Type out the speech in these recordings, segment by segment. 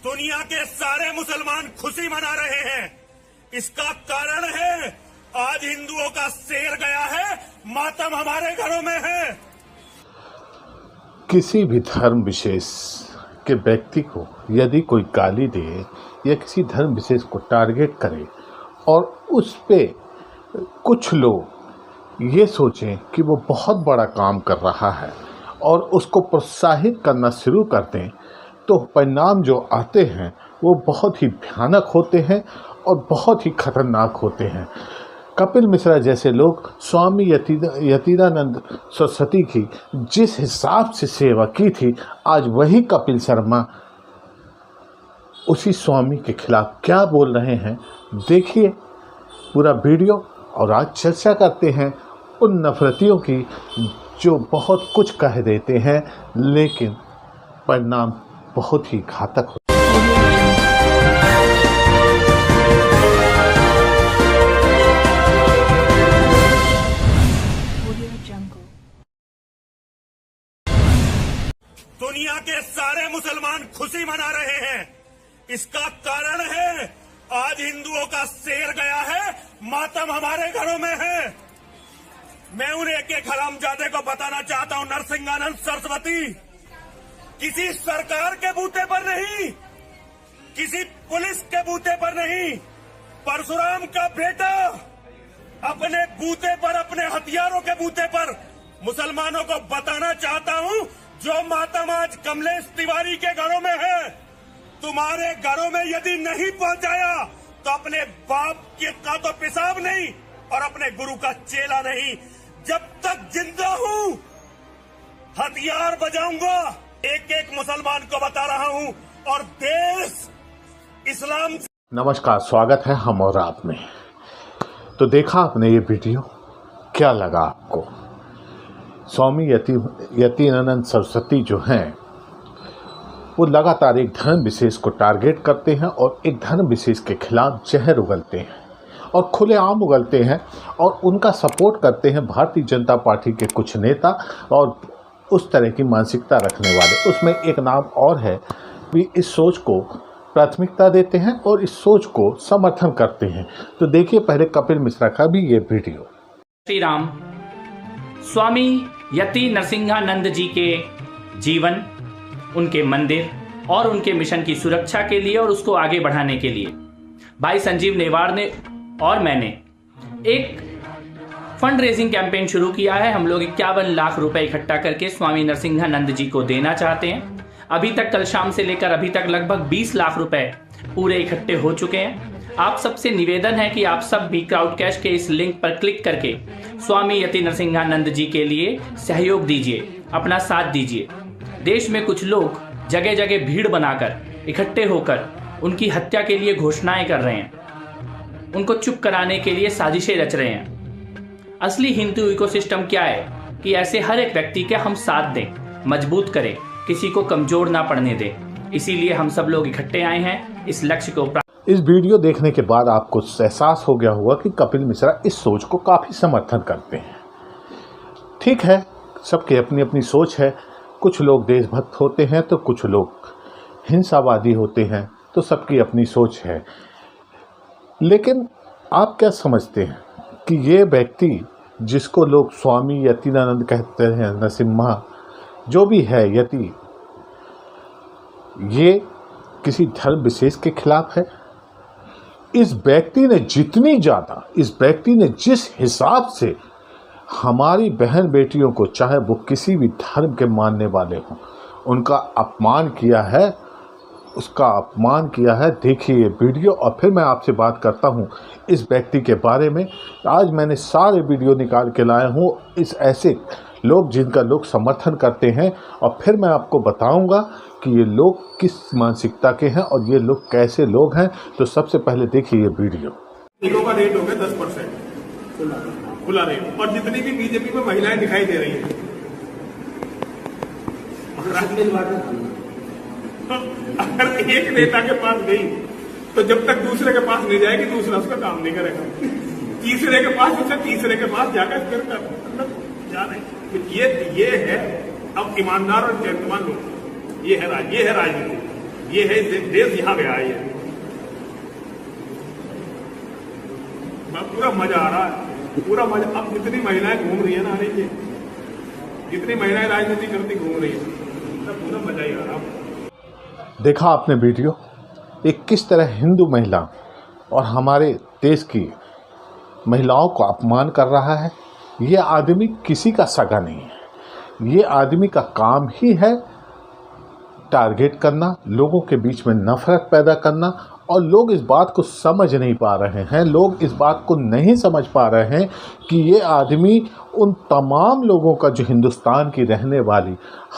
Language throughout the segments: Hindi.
दुनिया के सारे मुसलमान खुशी मना रहे हैं। इसका कारण है आज हिंदुओं का शेर गया है, मातम हमारे घरों में है। किसी भी धर्म विशेष के व्यक्ति को यदि कोई गाली दे या किसी धर्म विशेष को टारगेट करे और उस पे कुछ लोग ये सोचें कि वो बहुत बड़ा काम कर रहा है और उसको प्रोत्साहित करना शुरू कर दें, तो परिणाम जो आते हैं वो बहुत ही भयानक होते हैं और बहुत ही खतरनाक होते हैं। कपिल मिश्रा जैसे लोग स्वामी यतीनानंद सरस्वती की जिस हिसाब से सेवा की थी, आज वही कपिल शर्मा उसी स्वामी के खिलाफ क्या बोल रहे हैं, देखिए पूरा वीडियो। और आज चर्चा करते हैं उन नफरतियों की जो बहुत कुछ कह देते हैं लेकिन परिणाम बहुत ही घातक होते हैं। दुनिया के सारे मुसलमान खुशी मना रहे हैं। इसका कारण है आज हिंदुओं का शेर गया है, मातम हमारे घरों में है। मैं उन एक हरामजादे को बताना चाहता हूं, नरसिंहानंद सरस्वती किसी सरकार के बूते पर नहीं, किसी पुलिस के बूते पर नहीं, परशुराम का बेटा अपने बूते पर, अपने हथियारों के बूते पर मुसलमानों को बताना चाहता हूं, जो मातम आज कमलेश तिवारी के घरों में है, तुम्हारे घरों में यदि नहीं पहुंचाया तो अपने बाप का तो पेशाब नहीं और अपने गुरु का चेला नहीं। जब तक जिंदा हूं हथियार बजाऊंगा, एक एक मुसलमान को बता रहा हूं। और देश इस्लाम। नमस्कार, स्वागत है हम और आप में। तो देखा आपने ये वीडियो, क्या लगा आपको? स्वामी यतीनानंद सरस्वती जो हैं वो लगातार एक धर्म विशेष को टारगेट करते हैं और एक धर्म विशेष के खिलाफ जहर उगलते हैं और खुलेआम उगलते हैं और उनका सपोर्ट करते हैं भारतीय जनता पार्टी के कुछ नेता और उस तरह की मानसिकता रखने वाले। उसमें एक नाम और है, भी इस सोच को प्राथमिकता देते हैं और इस सोच को समर्थन करते हैं। तो देखिए पहले कपिल मिश्रा का भी ये वीडियो। श्री राम स्वामी यति नरसिंहानंद जी के जीवन, उनके मंदिर और उनके मिशन की सुरक्षा के लिए और उसको आगे बढ़ाने के लिए भाई संजीव नेवार ने और मैंने एक फंड रेजिंग कैंपेन शुरू किया है। हम लोग 51 लाख रुपए इकट्ठा करके स्वामी नरसिंहानंद जी को देना चाहते हैं। अभी तक कल शाम से लेकर अभी तक लगभग 20 लाख रुपए पूरे इकट्ठे हो चुके हैं। आप सबसे निवेदन है कि आप सब भी क्राउड कैश के इस लिंक पर क्लिक करके स्वामी यति नरसिंहानंद जी के लिए सहयोग दीजिए, अपना साथ दीजिए। देश में कुछ लोग जगह जगह भीड़ बनाकर इकट्ठे होकर उनकी हत्या के लिए घोषणाएं कर रहे हैं, उनको चुप कराने के लिए साजिशें रच रहे हैं। असली हिंदू इकोसिस्टम क्या है कि ऐसे हर एक व्यक्ति के हम साथ दें, मजबूत करें, किसी को कमजोर ना पड़ने दें। इसीलिए हम सब लोग इकट्ठे आए हैं इस लक्ष्य को। इस वीडियो देखने के बाद आपको एहसास हो गया होगा कि कपिल मिश्रा इस सोच को काफ़ी समर्थन करते हैं। ठीक है, सबकी अपनी अपनी सोच है। कुछ लोग देशभक्त होते हैं तो कुछ लोग हिंसावादी होते हैं, तो सबकी अपनी सोच है। लेकिन आप क्या समझते हैं कि ये व्यक्ति जिसको लोग स्वामी यतीनानंद कहते हैं, नरसिम्हा जो भी है यति, ये किसी धर्म विशेष के खिलाफ है? इस व्यक्ति ने जिस हिसाब से हमारी बहन बेटियों को, चाहे वो किसी भी धर्म के मानने वाले हों, उनका अपमान किया है, उसका अपमान किया है। देखिए ये वीडियो और फिर मैं आपसे बात करता हूँ इस व्यक्ति के बारे में। आज मैंने सारे वीडियो निकाल के लाया हूँ इस ऐसे लोग जिनका लोग समर्थन करते हैं, और फिर मैं आपको बताऊँगा कि ये लोग किस मानसिकता के हैं और ये लोग कैसे लोग हैं। तो सबसे पहले देखिए ये वीडियो। टीकों का रेट हो गया 10% खुला रेट, और जितनी भी बीजेपी में महिलाएं दिखाई दे रही हैं, अगर एक नेता के पास गई तो जब तक दूसरे के पास नहीं जाएगी दूसरा उसका काम नहीं करेगा। तीसरे के पास, उससे तीसरे के पास जाकर फिर जा रहे। तो ये है अब ईमानदार और गैरतमान लोग, ये है राजनीति। ये है देश यहाँ गया है। ये पूरा मजा आ रहा है, पूरा मजा। अब जितनी महिलाएं घूम रही है ना, ये जितनी महिलाएं राजनीति करती घूम रही है, तब पूरा मजा ही आ रहा। देखा आपने वीडियो, एक किस तरह हिंदू महिला और हमारे देश की महिलाओं को अपमान कर रहा है। ये आदमी किसी का सगा नहीं है। ये आदमी का काम ही है टारगेट करना, लोगों के बीच में नफरत पैदा करना। और लोग इस बात को समझ नहीं पा रहे हैं, लोग इस बात को नहीं समझ पा रहे हैं कि ये आदमी उन तमाम लोगों का, जो हिंदुस्तान की रहने वाली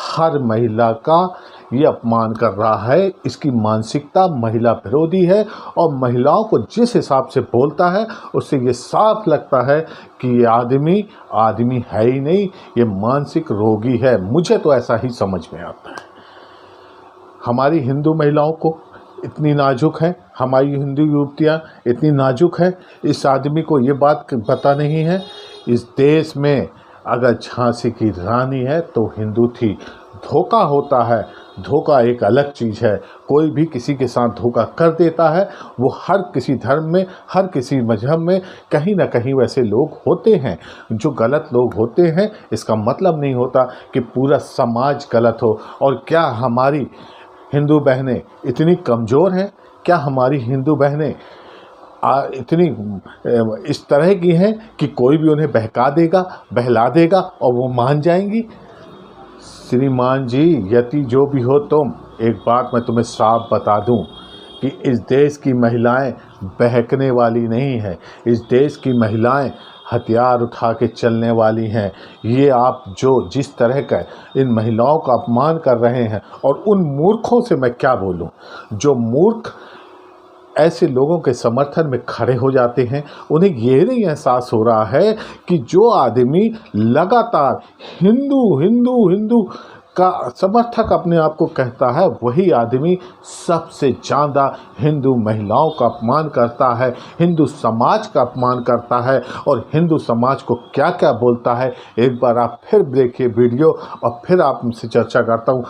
हर महिला का ये अपमान कर रहा है। इसकी मानसिकता महिला विरोधी है और महिलाओं को जिस हिसाब से बोलता है उससे ये साफ लगता है कि ये आदमी है ही नहीं, ये मानसिक रोगी है। मुझे तो ऐसा ही समझ में आता है। हमारी हिंदू महिलाओं को इतनी नाजुक है, हमारी हिंदू युवतियाँ इतनी नाजुक है, इस आदमी को ये बात पता नहीं है। इस देश में अगर झांसी की रानी है तो हिंदू थी। धोखा होता है, धोखा एक अलग चीज़ है। कोई भी किसी के साथ धोखा कर देता है, वो हर किसी धर्म में, हर किसी मजहब में कहीं ना कहीं वैसे लोग होते हैं जो गलत लोग होते हैं। इसका मतलब नहीं होता कि पूरा समाज गलत हो। और क्या हमारी हिंदू बहनें इतनी कमज़ोर हैं? क्या हमारी हिंदू बहनें इतनी इस तरह की हैं कि कोई भी उन्हें बहका देगा, बहला देगा और वो मान जाएंगी? श्रीमान जी, यति जो भी हो तुम, एक बात मैं तुम्हें साफ बता दूं कि इस देश की महिलाएं बहकने वाली नहीं हैं। इस देश की महिलाएं हथियार उठा के चलने वाली हैं। ये आप जो जिस तरह का इन महिलाओं का अपमान कर रहे हैं, और उन मूर्खों से मैं क्या बोलूं, जो मूर्ख ऐसे लोगों के समर्थन में खड़े हो जाते हैं, उन्हें ये नहीं एहसास हो रहा है कि जो आदमी लगातार हिंदू हिंदू हिंदू का समर्थक अपने आप को कहता है, वही आदमी सबसे ज़्यादा हिंदू महिलाओं का अपमान करता है, हिंदू समाज का अपमान करता है और हिंदू समाज को क्या क्या बोलता है। एक बार आप फिर देखिए वीडियो और फिर आप मुझसे चर्चा करता हूँ।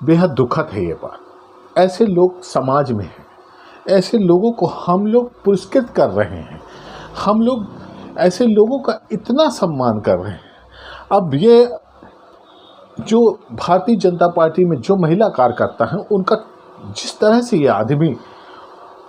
बेहद दुखद है ये बात। ऐसे लोग समाज में हैं, ऐसे लोगों को हम लोग पुरस्कृत कर रहे हैं, हम लोग ऐसे लोगों का इतना सम्मान कर रहे हैं। अब ये जो भारतीय जनता पार्टी में जो महिला कार्यकर्ता हैं, उनका जिस तरह से ये आदमी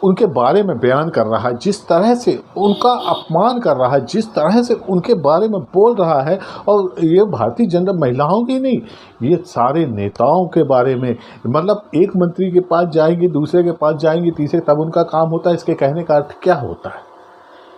उनके बारे में बयान कर रहा है, जिस तरह से उनका अपमान कर रहा है, जिस तरह से उनके बारे में बोल रहा है, और ये भारतीय जनता महिलाओं की नहीं, ये सारे नेताओं के बारे में, मतलब एक मंत्री के पास जाएंगे, दूसरे के पास जाएंगे, तीसरे, तब उनका काम होता है। इसके कहने का अर्थ क्या होता है?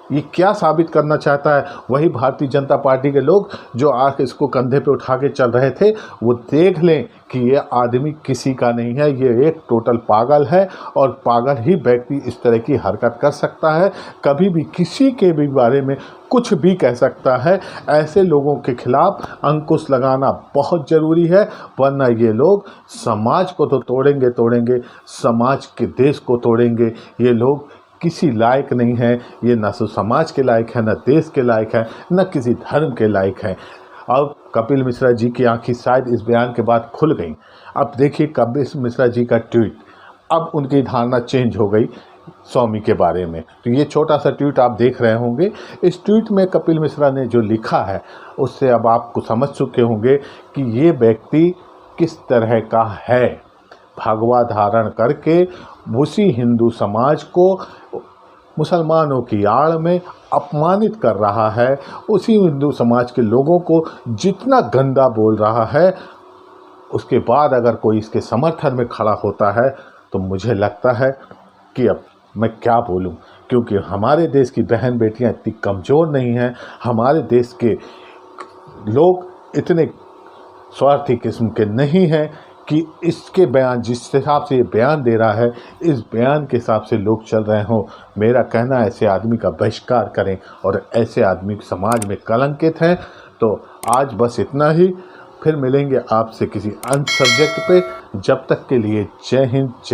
ये क्या साबित करना चाहता है? वही भारतीय जनता पार्टी के लोग जो आज इसको कंधे पे उठा के चल रहे थे, वो देख लें कि ये आदमी किसी का नहीं है, ये एक टोटल पागल है और पागल ही व्यक्ति इस तरह की हरकत कर सकता है। कभी भी किसी के भी बारे में कुछ भी कह सकता है। ऐसे लोगों के खिलाफ अंकुश लगाना बहुत ज़रूरी है, वरना ये लोग समाज को तो तोड़ेंगे, समाज के देश को तोड़ेंगे। ये लोग किसी लायक नहीं है, ये न तो समाज के लायक है, न देश के लायक है, न किसी धर्म के लायक है। अब कपिल मिश्रा जी की आंखें शायद इस बयान के बाद खुल गई। अब देखिए कपिल मिश्रा जी का ट्वीट, अब उनकी धारणा चेंज हो गई स्वामी के बारे में। तो ये छोटा सा ट्वीट आप देख रहे होंगे। इस ट्वीट में कपिल मिश्रा ने जो लिखा है, उससे अब आपको समझ चुके होंगे कि ये व्यक्ति किस तरह का है। भगवा धारण करके उसी हिंदू समाज को मुसलमानों की आड़ में अपमानित कर रहा है, उसी हिंदू समाज के लोगों को जितना गंदा बोल रहा है, उसके बाद अगर कोई इसके समर्थन में खड़ा होता है तो मुझे लगता है कि अब मैं क्या बोलूं, क्योंकि हमारे देश की बहन बेटियां इतनी कमज़ोर नहीं हैं, हमारे देश के लोग इतने स्वार्थी किस्म के नहीं हैं कि इसके बयान, जिस हिसाब से ये बयान दे रहा है, इस बयान के हिसाब से लोग चल रहे हों। मेरा कहना है ऐसे आदमी का बहिष्कार करें और ऐसे आदमी समाज में कलंकित हैं। तो आज बस इतना ही, फिर मिलेंगे आपसे किसी अन्य सब्जेक्ट पे। जब तक के लिए जय हिंद।